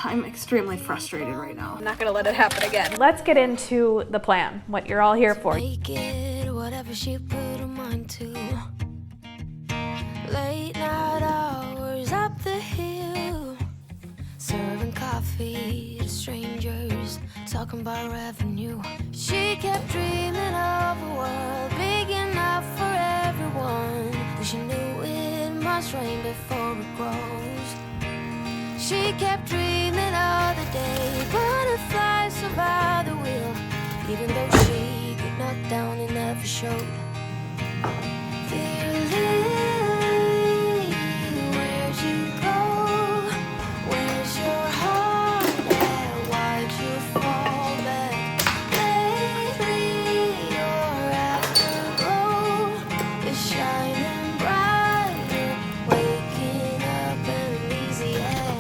I'm extremely frustrated right now. I'm not gonna let it happen again. Let's get into the plan, what you're all here for. Make it whatever she put her mind to. Late night hours up the hill, serving coffee to strangers, talking about revenue. She kept dreaming of a world big enough for everyone. She knew it must rain before it grows. She kept dreaming of the day butterflies survive the wheel, even though she got knocked down and never showed. Dear Lily, where'd you go? Where's your heart at? Why'd you fall back? Lately, your afterglow is shining brighter, waking up an easy air.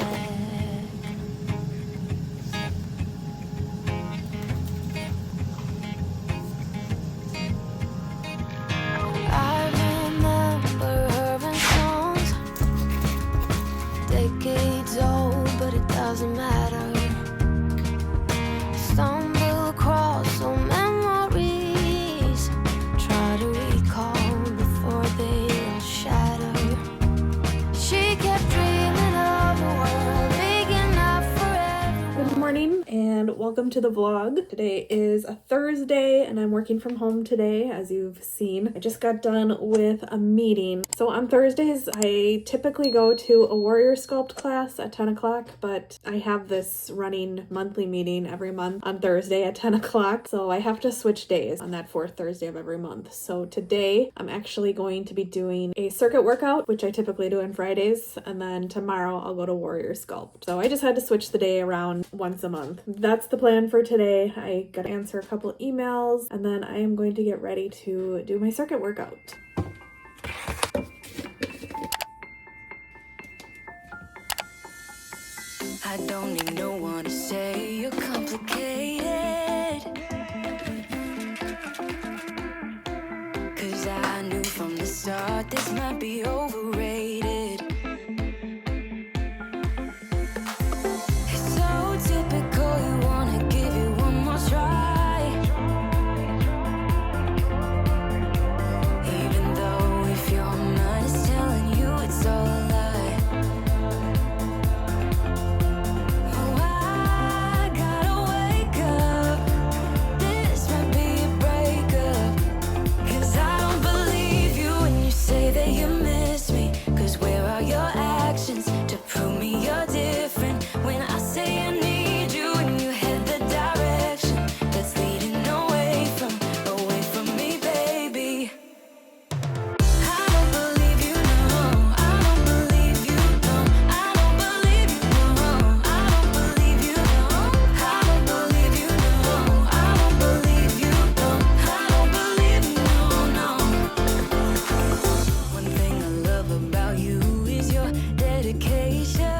I remember her in songs, decades old, but it doesn't matter. Stumble across old memories, try to recall before they all shatter. She kept dreaming of a world big enough for everyone. Good morning and welcome to the vlog. Today is a Thursday and I'm working from home today, as you've seen. I just got done with a meeting. So on Thursdays, I typically go to a warrior sculpt class at 10 o'clock, but I have this running monthly meeting every month on Thursday at 10 o'clock. So I have to switch days on that fourth Thursday of every month. So today I'm actually going to be doing a circuit workout, which I typically do on Fridays. And then tomorrow I'll go to warrior sculpt. So I just had to switch the day around once a month. That's the plan for today. I gotta answer a couple emails and then I am going to get ready to do my circuit workout. I don't need no one to say you're complicated, 'cause I knew from the start this might be overrated. It's so typical, you wanna give it one more try, even though if your mind is telling you it's all a lie. Oh, I gotta wake up, this might be a breakup, 'cause I don't believe you when you say that you miss me. 'Cause where are your actions to prove me you're different? When I say I need you and you head the direction that's leading away from me, baby. I don't believe you, no. I don't believe you, no. I don't believe you, no. I don't believe you, no. I don't believe you, no. I don't believe you, no. I don't believe you, no. One thing I love about you is your dedication.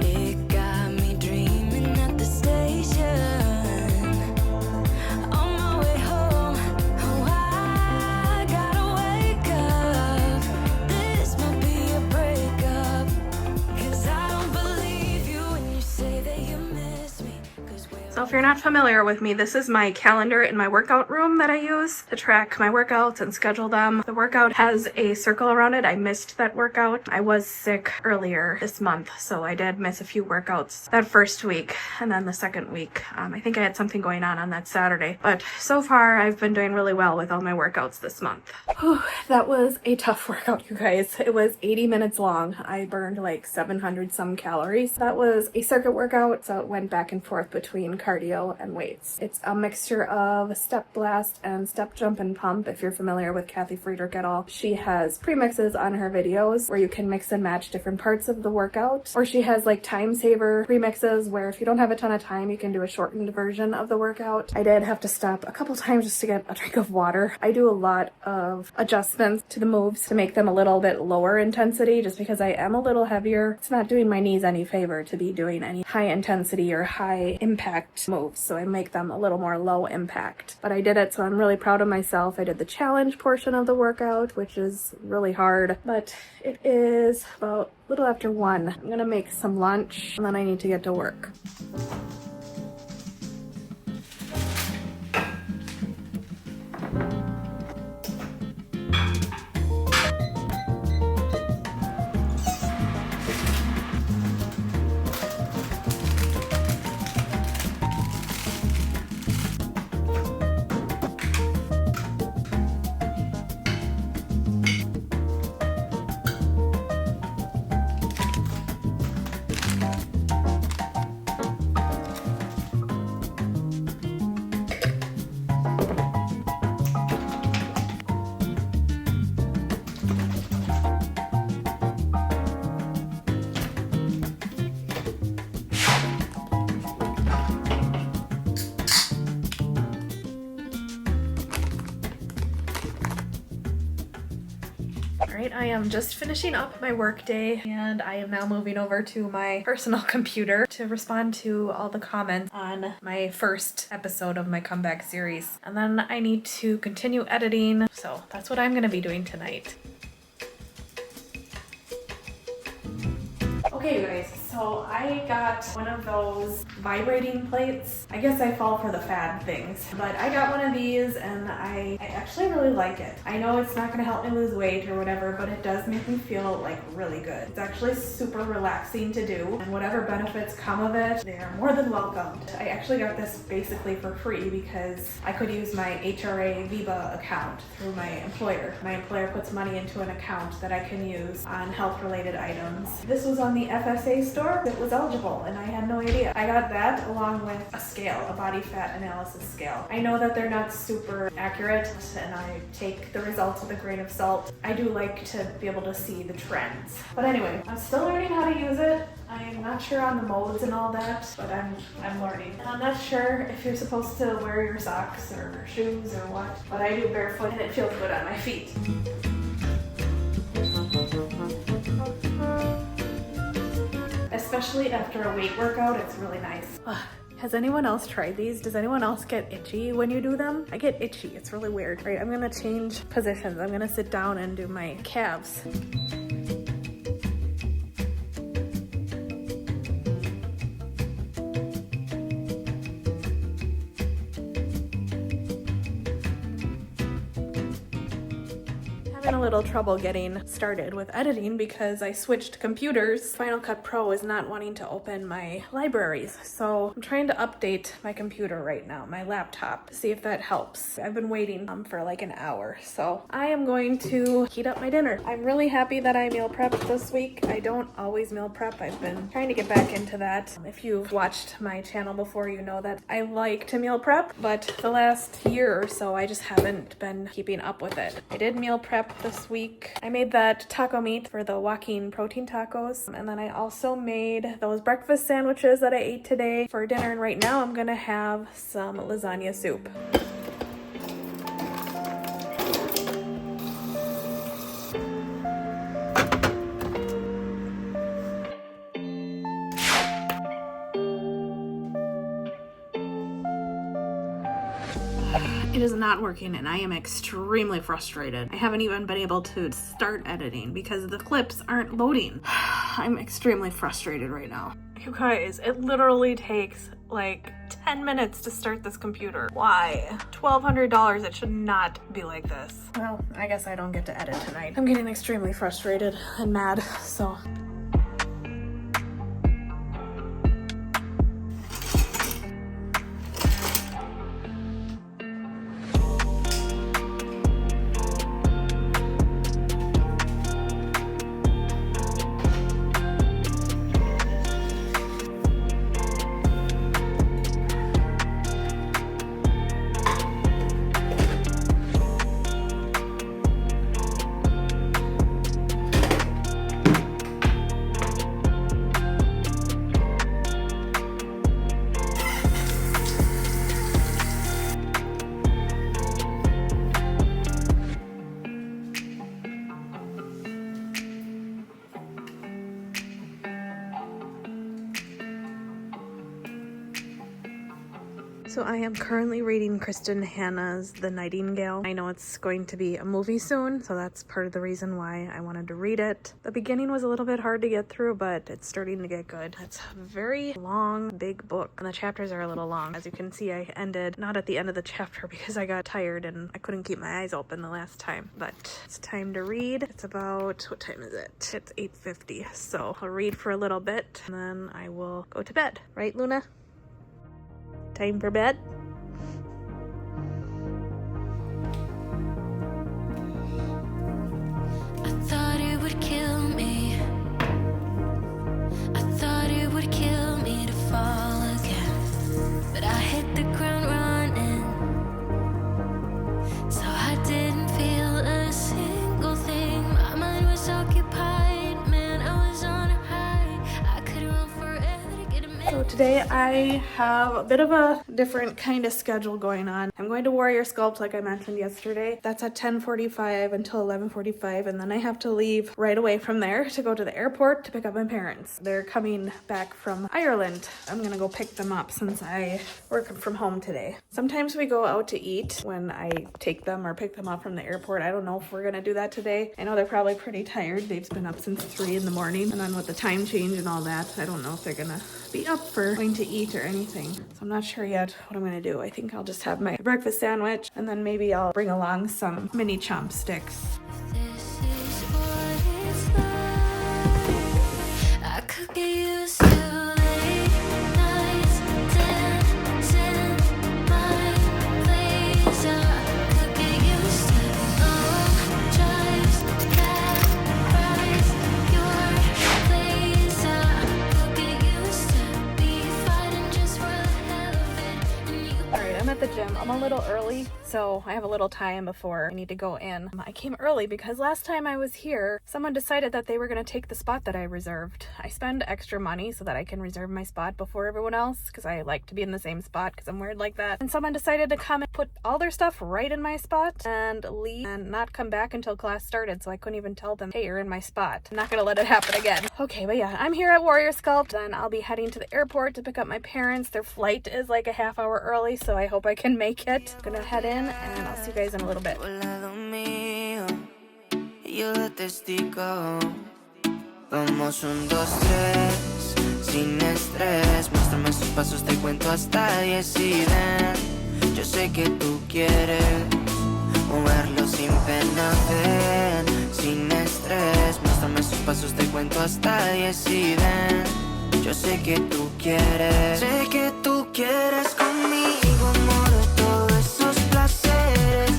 It got me dreaming at the station. On my way home, oh, I gotta wake up. This might be a breakup, 'cause I don't believe you when you say that you miss me. 'Cause So if you're not familiar with me, this is my calendar in my workout room that I use to track my workouts and schedule them. The workout has a circle around it. I missed that workout. I was sick earlier this month, so I did miss a few workouts that first week. And then the second week, I think I had something going on that Saturday. But so far, I've been doing really well with all my workouts this month. Whew, that was a tough workout, you guys. It was 80 minutes long. I burned like 700 some calories. That was a circuit workout, so it went back and forth between cardio and weights. It's a mixture of step blast and step jump and pump. If you're familiar with Kathy Friedrich at all, she has premixes on her videos where you can mix and match different parts of the workout, or she has like time saver premixes where if you don't have a ton of time, you can do a shortened version of the workout. I did have to stop a couple times just to get a drink of water. I do a lot of adjustments to the moves to make them a little bit lower intensity just because I am a little heavier. It's not doing my knees any favor to be doing any high intensity or high impact moves, so I make them a little more low impact. But I did it, so I'm really proud of myself. I did the challenge portion of the workout, which is really hard, but it is about a little after 1. I'm gonna make some lunch and then I need to get to work. Alright, I am just finishing up my work day and I am now moving over to my personal computer to respond to all the comments on my first episode of my comeback series. And then I need to continue editing, so that's what I'm going to be doing tonight. Okay, you guys, so I got one of those vibrating plates. I guess I fall for the fad things, but I got one of these and I actually really like it. I know it's not going to help me lose weight or whatever, but it does make me feel like really good. It's actually super relaxing to do, and whatever benefits come of it, they are more than welcomed. I actually got this basically for free because I could use my HRA Viva account through my employer. My employer puts money into an account that I can use on health-related items. This was on the FSA store. It was eligible and I had no idea. I got that along with a scale, a body fat analysis scale. I know that they're not super accurate and I take the results with a grain of salt. I do like to be able to see the trends. But anyway, I'm still learning how to use it. I'm not sure on the modes and all that, but I'm learning. And I'm not sure if you're supposed to wear your socks or shoes or what, but I do barefoot and it feels good on my feet. Especially after a weight workout, it's really nice. Has anyone else tried these? Does anyone else get itchy when you do them? I get itchy, it's really weird. Right, I'm gonna change positions. I'm gonna sit down and do my calves. A little trouble getting started with editing because I switched computers. Final Cut Pro is not wanting to open my libraries, so I'm trying to update my computer right now, my laptop, to see if that helps. I've been waiting for like an hour, so I am going to heat up my dinner. I'm really happy that I meal prepped this week. I don't always meal prep. I've been trying to get back into that. If you've watched my channel before, you know that I like to meal prep, but the last year or so I just haven't been keeping up with it. I did meal prep this week. I made that taco meat for the Joaquin protein tacos, and then I also made those breakfast sandwiches that I ate today for dinner, and right now I'm gonna have some lasagna soup. It is not working and I am extremely frustrated. I haven't even been able to start editing because the clips aren't loading. I'm extremely frustrated right now. You guys, it literally takes like 10 minutes to start this computer. Why? $1,200, it should not be like this. Well, I guess I don't get to edit tonight. I'm getting extremely frustrated and mad, so. So I am currently reading Kristen Hanna's The Nightingale. I know it's going to be a movie soon, so that's part of the reason why I wanted to read it. The beginning was a little bit hard to get through, but it's starting to get good. It's a very long, big book, and the chapters are a little long. As you can see, I ended not at the end of the chapter because I got tired and I couldn't keep my eyes open the last time. But it's time to read. It's about, what time is it? It's 8:50, so I'll read for a little bit and then I will go to bed. Right, Luna? Time for bed? I thought it would kill me. I thought it would kill me to fall again. But I hit the ground running. So I didn't feel a single thing. My mind was occupied. Man, I was on a high. I could run forever to get a minute. So today I have a bit of a different kind of schedule going on. I'm going to Warrior Sculpt like I mentioned yesterday. That's at 10:45 until 11:45, and then I have to leave right away from there to go to the airport to pick up my parents. They're coming back from Ireland. I'm gonna go pick them up since I work from home today. Sometimes we go out to eat when I take them or pick them up from the airport. I don't know if we're gonna do that today. I know they're probably pretty tired. Dave's been up since 3 in the morning, and then with the time change and all that, I don't know if they're gonna be up for going to eat or anything. So I'm not sure yet what I'm gonna do. I think I'll just have my breakfast sandwich and then maybe I'll bring along some mini chopsticks. This is what it's like. I could get used to late nights dancing my place. I could get used to long drives, cab rides, your place. I could get used to be fighting just for the hell of it. And you All right, I'm at the gym. I'm a little early, so I have a little time before I need to go in. I came early because last time I was here, someone decided that they were going to take the spot that I reserved. I spend extra money so that I can reserve my spot before everyone else because I like to be in the same spot because I'm weird like that. And someone decided to come and put all their stuff right in my spot and leave and not come back until class started, so I couldn't even tell them, hey, you're in my spot. I'm not going to let it happen again. Okay, but yeah, I'm here at Warrior Sculpt. Then I'll be heading to the airport to pick up my parents. Their flight is like a half hour early, so I hope I can make it. I'm gonna head in and I'll see you guys in a little bit. Al lado mío, y yo de testigo. Vamos 1, 2, 3, sin estrés. Muéstrame esos pasos, te cuento hasta 10 y ven. Yo sé que tú quieres moverlo sin pena, ven. Sin estrés, muéstrame esos pasos, te cuento hasta 10 y ven. Yo sé que tú quieres. Sé que tú quieres conmigo, amor, todos esos placeres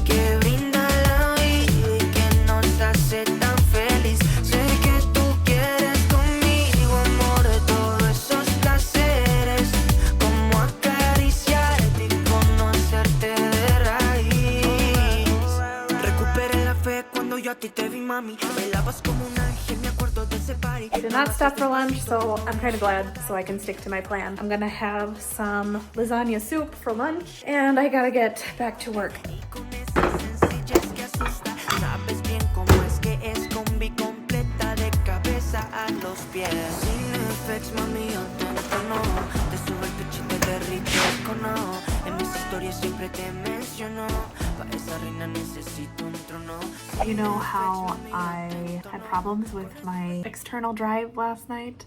que brinda la vida y que nos hace tan feliz. Sé que tú quieres conmigo, amor, todos esos placeres, como acariciarte y conocerte de raíz. Recuperé la fe cuando yo a ti te vi, mami. Bailabas como un ángel, me acuerdo de ese party. I did not stop for lunch, so I'm kind of glad so I can stick to my plan. I'm gonna have some lasagna soup for lunch, and I gotta get back to work. Con esa sencillez que asusta, sabes bien cómo es que es combi completa de cabeza a los pies. Sin effects, mami, yo te entono, te subo el pecho y te derrito el cono. En mis historias siempre te menciono, para esa reina necesito un trono. You know how I had problems with my external drive last night?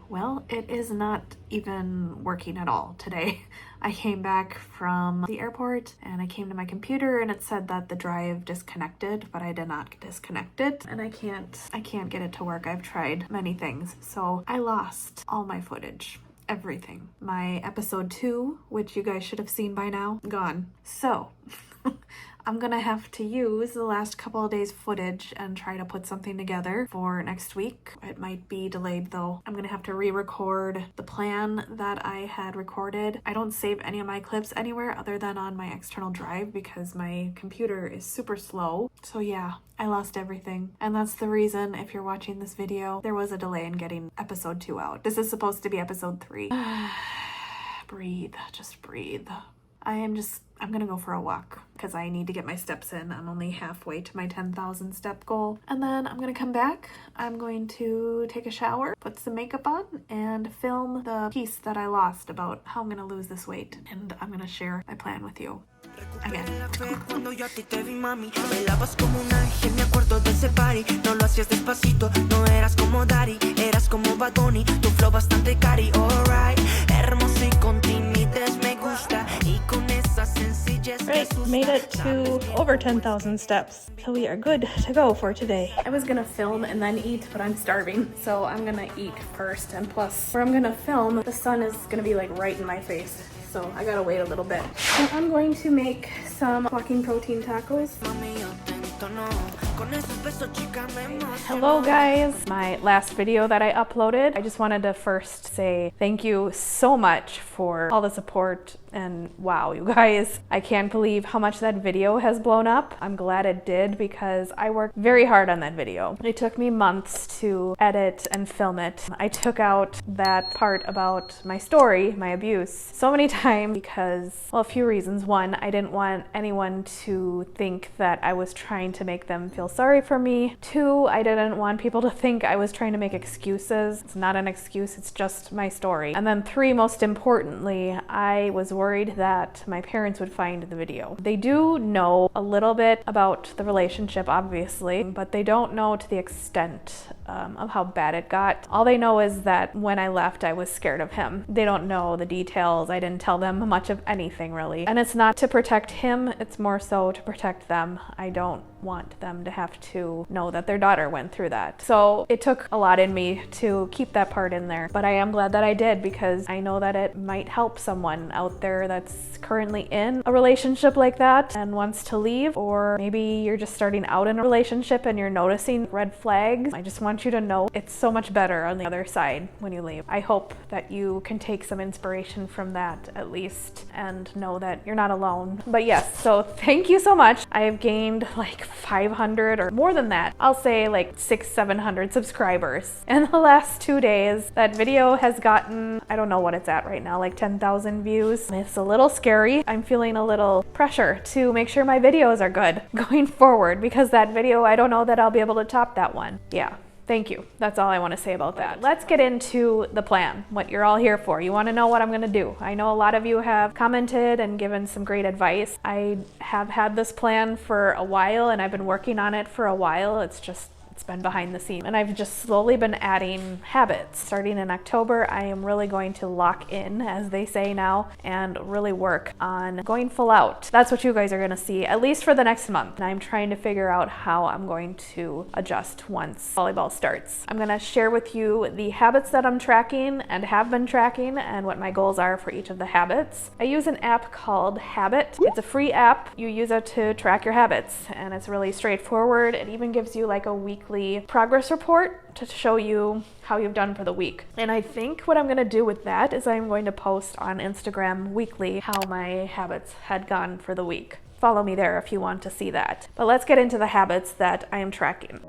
Well, it is not even working at all today. I came back from the airport and I came to my computer and it said that the drive disconnected, but I did not disconnect it and I can't get it to work. I've tried many things. So I lost all my footage. Everything. My episode 2, which you guys should have seen by now, gone. So I'm gonna have to use the last couple of days footage and try to put something together for next week. It might be delayed though. I'm gonna have to re-record the plan that I had recorded. I don't save any of my clips anywhere other than on my external drive because my computer is super slow. So yeah, I lost everything. And that's the reason, if you're watching this video, there was a delay in getting episode 2 out. This is supposed to be episode 3. Breathe, just breathe. I'm gonna go for a walk because I need to get my steps in. I'm only halfway to my 10,000 step goal. And then I'm gonna come back. I'm going to take a shower, put some makeup on, and film the piece that I lost about how I'm gonna lose this weight. And I'm gonna share my plan with you again. Cuando yo a ti te vi, mami, bailabas como un ángel, me acuerdo de ese party. No lo hacías despacito, no eras como Daddy, eras como Bad Bunny, tu flow bastante cari, alright. Hermoso y con timidez me gusta, y con esa sencillez. Right, made it to over 10,000 steps, so we are good to go for today. I was gonna film and then eat, but I'm starving, so I'm gonna eat first. And plus, where I'm gonna film, the sun is gonna be like right in my face, so I gotta wait a little bit. So I'm going to make some walking protein tacos. Hello guys! My last video that I uploaded, I just wanted to first say thank you so much for all the support, and wow, you guys, I can't believe how much that video has blown up. I'm glad it did because I worked very hard on that video. It took me months to edit and film it. I took out that part about my story, my abuse, so many times because, well, a few reasons. One, I didn't want anyone to think that I was trying to make them feel sorry for me. Two, I didn't want people to think I was trying to make excuses. It's not an excuse, it's just my story. And then three, most importantly, I was worried that my parents would find the video. They do know a little bit about the relationship, obviously, but they don't know to the extent of how bad it got. All they know is that when I left, I was scared of him. They don't know the details. I didn't tell them much of anything, really. And it's not to protect him, it's more so to protect them. I don't want them to have to know that their daughter went through that. So it took a lot in me to keep that part in there, but I am glad that I did because I know that it might help someone out there that's currently in a relationship like that and wants to leave, or maybe you're just starting out in a relationship and you're noticing red flags. I just want you to know it's so much better on the other side when you leave. I hope that you can take some inspiration from that at least and know that you're not alone. But yes, so thank you so much. I have gained like 500 or more than that. I'll say like 600-700 subscribers in the last 2 days. That video has gotten, I don't know what it's at right now, like 10,000 views. It's a little scary. I'm feeling a little pressure to make sure my videos are good going forward because that video, I don't know that I'll be able to top that one. Yeah. Thank you. That's all I want to say about that. Let's get into the plan, what you're all here for. You want to know what I'm going to do. I know a lot of you have commented and given some great advice. I have had this plan for a while and I've been working on it for a while. It's been behind the scenes and I've just slowly been adding habits. Starting in October, I am really going to lock in, as they say now, and really work on going full out. That's what you guys are going to see, at least for the next month. And I'm trying to figure out how I'm going to adjust once volleyball starts. I'm going to share with you the habits that I'm tracking and have been tracking and what my goals are for each of the habits. I use an app called Habit. It's a free app. You use it to track your habits and it's really straightforward. It even gives you like a weekly progress report to show you how you've done for the week. And I think what I'm going to do with that is I'm going to post on Instagram weekly how my habits had gone for the week. Follow me there if you want to see that. But let's get into the habits that I am tracking.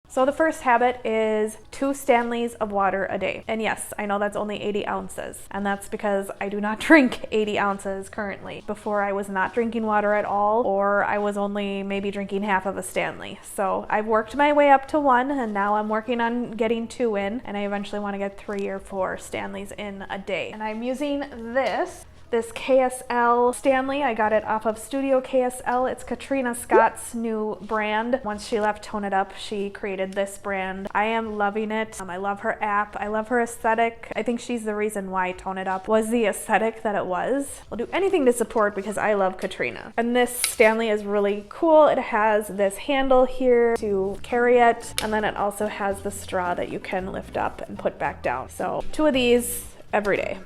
So the first habit is 2 Stanleys of water a day. And yes, I know that's only 80 ounces. And that's because I do not drink 80 ounces currently. Before I was not drinking water at all, or I was only maybe drinking half of a Stanley. So I've worked my way up to 1 and now I'm working on getting 2 in. And I eventually want to get 3 or 4 Stanleys in a day. And I'm using this KSL Stanley. I got it off of Studio KSL. It's Katrina Scott's new brand. Once she left Tone It Up, she created this brand. I am loving it. I love her app. I love her aesthetic. I think she's the reason why Tone It Up was the aesthetic that it was. I'll do anything to support because I love Katrina. And this Stanley is really cool. It has this handle here to carry it. And then it also has the straw that you can lift up and put back down. So 2 of these every day.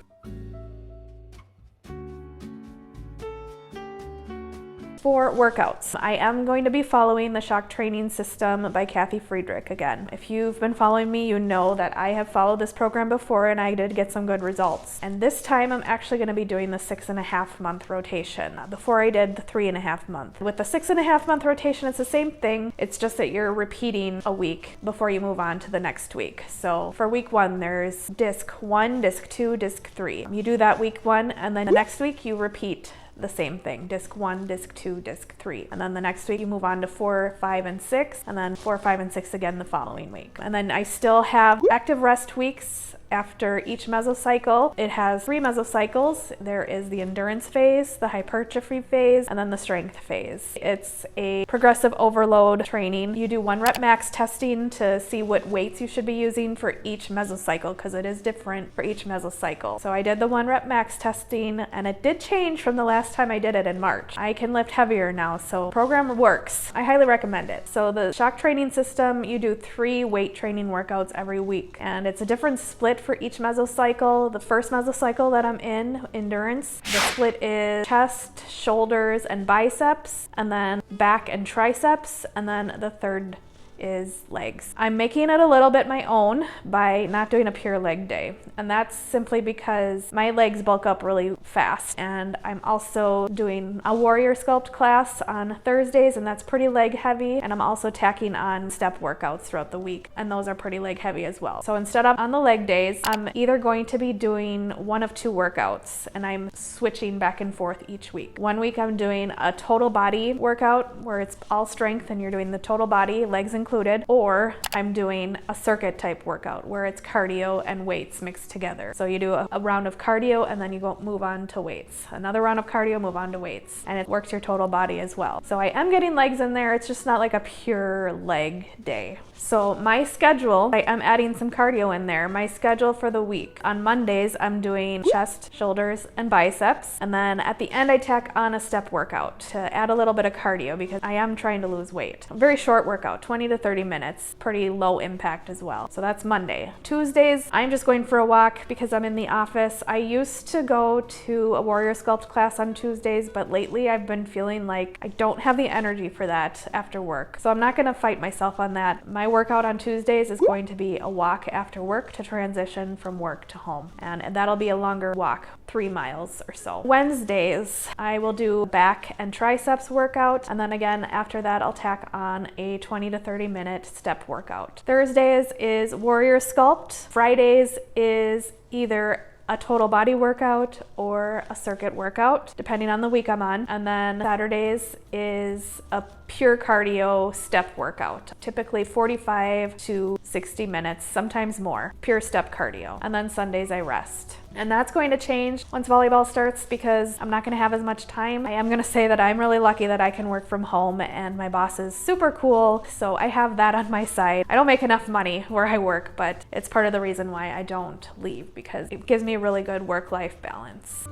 for workouts, I am going to be following the Shock Training System by Kathy Friedrich again. If you've been following me, you know that I have followed this program before and I did get some good results. And this time I'm actually going to be doing the 6.5 month rotation. Before I did the 3.5 month. With the 6.5 month rotation, it's the same thing. It's just that you're repeating a week before you move on to the next week. So for week 1, there's disc 1, disc 2, disc 3. You do that week 1, and then the next week you repeat the same thing, disc 1, disc 2, disc 3. And then the next week you move on to 4, 5, and 6, and then 4, 5, and 6 again the following week. And then I still have active rest weeks after each mesocycle. It has 3 mesocycles. There is the endurance phase, the hypertrophy phase, and then the strength phase. It's a progressive overload training. You do 1 rep max testing to see what weights you should be using for each mesocycle, because it is different for each mesocycle. So I did the 1 rep max testing, and it did change from the last time I did it in March. I can lift heavier now, so the program works. I highly recommend it. So the Shock Training System, you do 3 weight training workouts every week, and it's a different split for each mesocycle. The first mesocycle that I'm in, endurance, the split is chest, shoulders, and biceps, and then back and triceps, and then the third is legs. I'm making it a little bit my own by not doing a pure leg day. And that's simply because my legs bulk up really fast. And I'm also doing a warrior sculpt class on Thursdays, and that's pretty leg heavy. And I'm also tacking on step workouts throughout the week, and those are pretty leg heavy as well. So instead of on the leg days, I'm either going to be doing one of 2 workouts, and I'm switching back and forth each week. One week I'm doing a total body workout where it's all strength and you're doing the total body, legs included, or I'm doing a circuit type workout where it's cardio and weights mixed together. So you do a round of cardio and then you move on to weights. Another round of cardio, move on to weights. And it works your total body as well. So I am getting legs in there. It's just not like a pure leg day. So my schedule, I am adding some cardio in there. My schedule for the week. On Mondays, I'm doing chest, shoulders, and biceps. And then at the end, I tack on a step workout to add a little bit of cardio because I am trying to lose weight. A very short workout, 20 to 30 minutes, pretty low impact as well. So that's Monday. Tuesdays, I'm just going for a walk because I'm in the office. I used to go to a warrior sculpt class on Tuesdays, but lately I've been feeling like I don't have the energy for that after work. So I'm not gonna fight myself on that. My workout on Tuesdays is going to be a walk after work to transition from work to home. And that'll be a longer walk, 3 miles or so. Wednesdays, I will do back and triceps workout. And then again, after that, I'll tack on a 20 to 30 minute step workout. Thursdays is warrior sculpt. Fridays is either a total body workout or a circuit workout, depending on the week I'm on. And then Saturdays is a pure cardio step workout, typically 45 to 60 minutes, sometimes more, pure step cardio. And then Sundays I rest. And that's going to change once volleyball starts because I'm not going to have as much time. I am going to say that I'm really lucky that I can work from home and my boss is super cool, so I have that on my side. I don't make enough money where I work, but it's part of the reason why I don't leave because it gives me a really good work-life balance.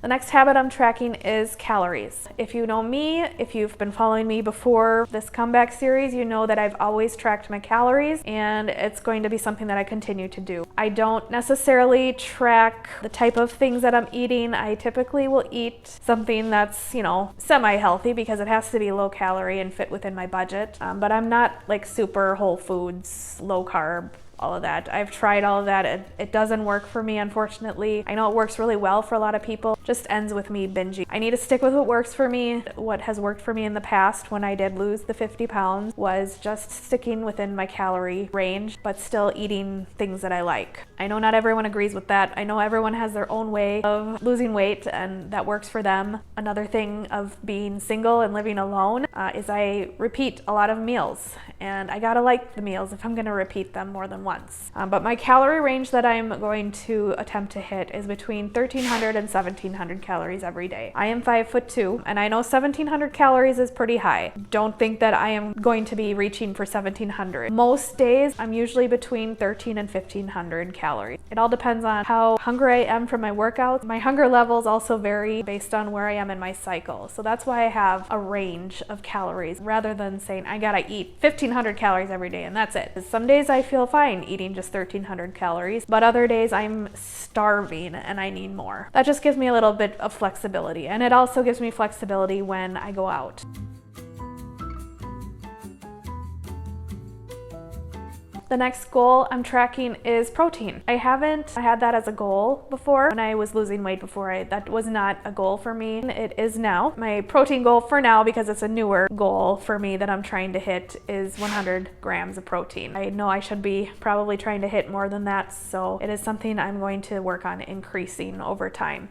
The next habit I'm tracking is calories. If you know me, if you've been following me before this comeback series, you know that I've always tracked my calories and it's going to be something that I continue to do. I don't necessarily track the type of things that I'm eating. I typically will eat something that's, semi-healthy because it has to be low calorie and fit within my budget. But I'm not like super whole foods, low carb, all of that. I've tried all of that. It doesn't work for me, unfortunately. I know it works really well for a lot of people. Just ends with me binging. I need to stick with what works for me. What has worked for me in the past when I did lose the 50 pounds was just sticking within my calorie range, but still eating things that I like. I know not everyone agrees with that. I know everyone has their own way of losing weight and that works for them. Another thing of being single and living alone is I repeat a lot of meals, and I gotta like the meals if I'm gonna repeat them more than once. But my calorie range that I'm going to attempt to hit is between 1,300 and 1,700 calories every day. I am 5'2", and I know 1,700 calories is pretty high. Don't think that I am going to be reaching for 1,700. Most days, I'm usually between 1,300 and 1,500 calories. It all depends on how hungry I am from my workouts. My hunger levels also vary based on where I am in my cycle. So that's why I have a range of calories rather than saying I gotta eat 1,500 calories every day and that's it. Some days I feel fine fine eating just 1,300 calories, but other days I'm starving and I need more. That just gives me a little bit of flexibility, and it also gives me flexibility when I go out. The next goal I'm tracking is protein. I haven't had that as a goal before. When I was losing weight before, that was not a goal for me. It is now. My protein goal for now, because it's a newer goal for me that I'm trying to hit, is 100 grams of protein. I know I should be probably trying to hit more than that, so it is something I'm going to work on increasing over time.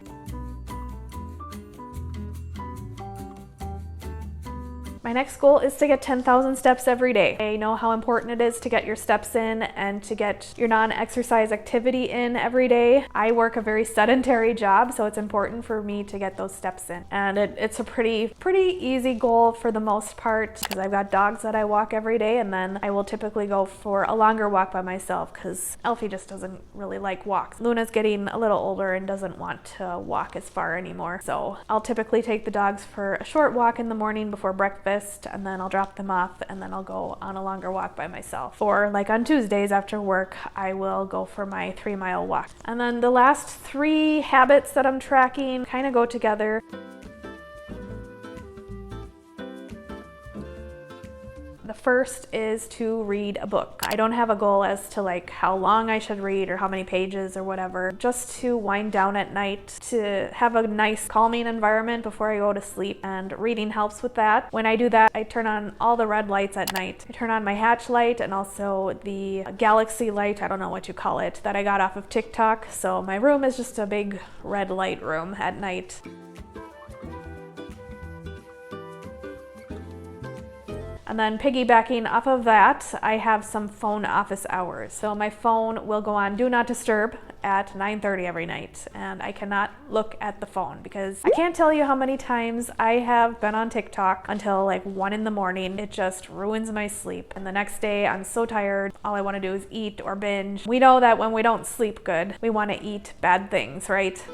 My next goal is to get 10,000 steps every day. I know how important it is to get your steps in and to get your non-exercise activity in every day. I work a very sedentary job, so it's important for me to get those steps in. And it's a pretty easy goal for the most part, because I've got dogs that I walk every day, and then I will typically go for a longer walk by myself because Elfie just doesn't really like walks. Luna's getting a little older and doesn't want to walk as far anymore. So I'll typically take the dogs for a short walk in the morning before breakfast, and then I'll drop them off, and then I'll go on a longer walk by myself. Or like on Tuesdays after work, I will go for my 3-mile walk. And then the last 3 habits that I'm tracking kind of go together. The first is to read a book. I don't have a goal as to like how long I should read or how many pages or whatever, just to wind down at night, to have a nice calming environment before I go to sleep, and reading helps with that. When I do that, I turn on all the red lights at night. I turn on my hatch light and also the galaxy light, I don't know what you call it, that I got off of TikTok. So my room is just a big red light room at night. And then piggybacking off of that, I have some phone office hours. So my phone will go on Do Not Disturb at 9:30 every night, and I cannot look at the phone because I can't tell you how many times I have been on TikTok until like 1 in the morning. It just ruins my sleep. And the next day I'm so tired, all I want to do is eat or binge. We know that when we don't sleep good, we want to eat bad things, right?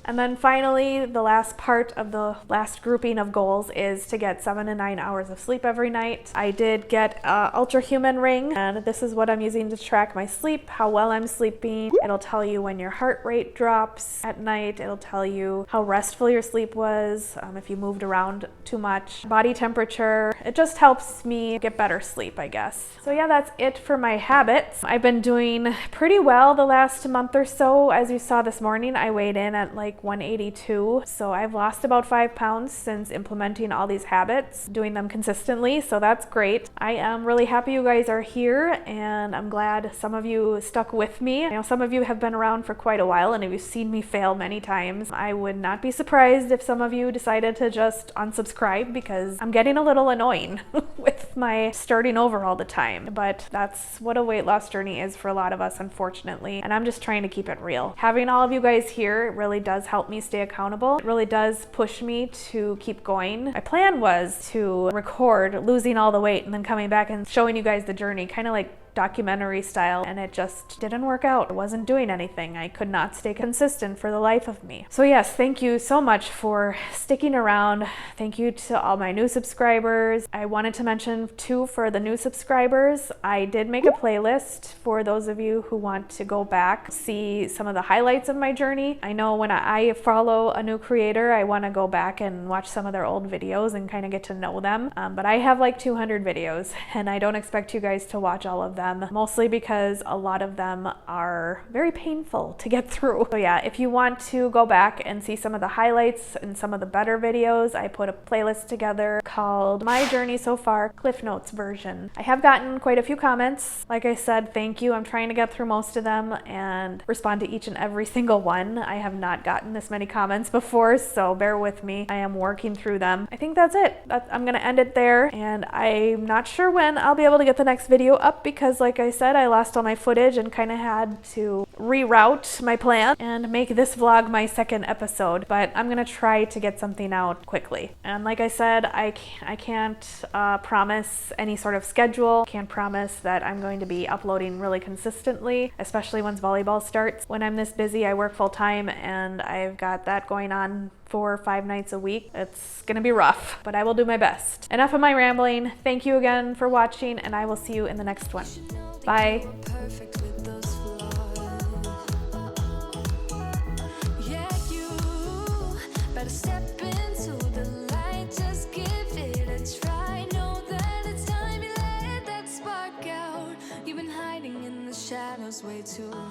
And then finally, the last part of the last grouping of goals is to get 7 to 9 hours of sleep every night. I did get an Ultra Human ring, and this is what I'm using to track my sleep, how well I'm sleeping. It'll tell you when your heart rate drops at night. It'll tell you how restful your sleep was, if you moved around too much, body temperature. It just helps me get better sleep, I guess. So yeah, that's it for my habits. I've been doing pretty well the last month or so. As you saw this morning, I weighed in at like 182, so I've lost about 5 pounds since implementing all these habits, doing them consistently, so that's great. I am really happy you guys are here, and I'm glad some of you stuck with me. I know some of you have been around for quite a while, and if you've seen me fail many times, I would not be surprised if some of you decided to just unsubscribe, because I'm getting a little annoying with my starting over all the time. But that's what a weight loss journey is for a lot of us, unfortunately, and I'm just trying to keep it real. Having all of you guys here really does help me stay accountable. It really does push me to keep going. My plan was to record losing all the weight and then coming back and showing you guys the journey, kind of like documentary style, and it just didn't work out. I wasn't doing anything. I could not stay consistent for the life of me. So yes, thank you so much for sticking around. Thank you to all my new subscribers. I wanted to mention too, for the new subscribers, I did make a playlist for those of you who want to go back, see some of the highlights of my journey. I know when I follow a new creator, I want to go back and watch some of their old videos and kind of get to know them. But I have like 200 videos, and I don't expect you guys to watch all of them, mostly because a lot of them are very painful to get through. So yeah, if you want to go back and see some of the highlights and some of the better videos, I put a playlist together called My Journey So Far Cliff Notes version. I have gotten quite a few comments. Like I said, thank you. I'm trying to get through most of them and respond to each and every single one. I have not gotten this many comments before, so bear with me. I am working through them. I think that's it. I'm gonna end it there, and I'm not sure when I'll be able to get the next video up, because like I said, I lost all my footage and kind of had to reroute my plan and make this vlog my second episode, but I'm gonna try to get something out quickly. And like I said, I can't promise any sort of schedule. Can't promise that I'm going to be uploading really consistently, especially once volleyball starts. When I'm this busy, I work full time, and I've got that going on 4 or 5 nights a week. It's gonna be rough, but I will do my best. Enough of my rambling. Thank you again for watching, and I will see you in the next one. Bye. Perfect with those flaws. Yeah, you better step into the light. Just give it a try. Know that it's time you let that spark out. You've been hiding in the shadows way too long.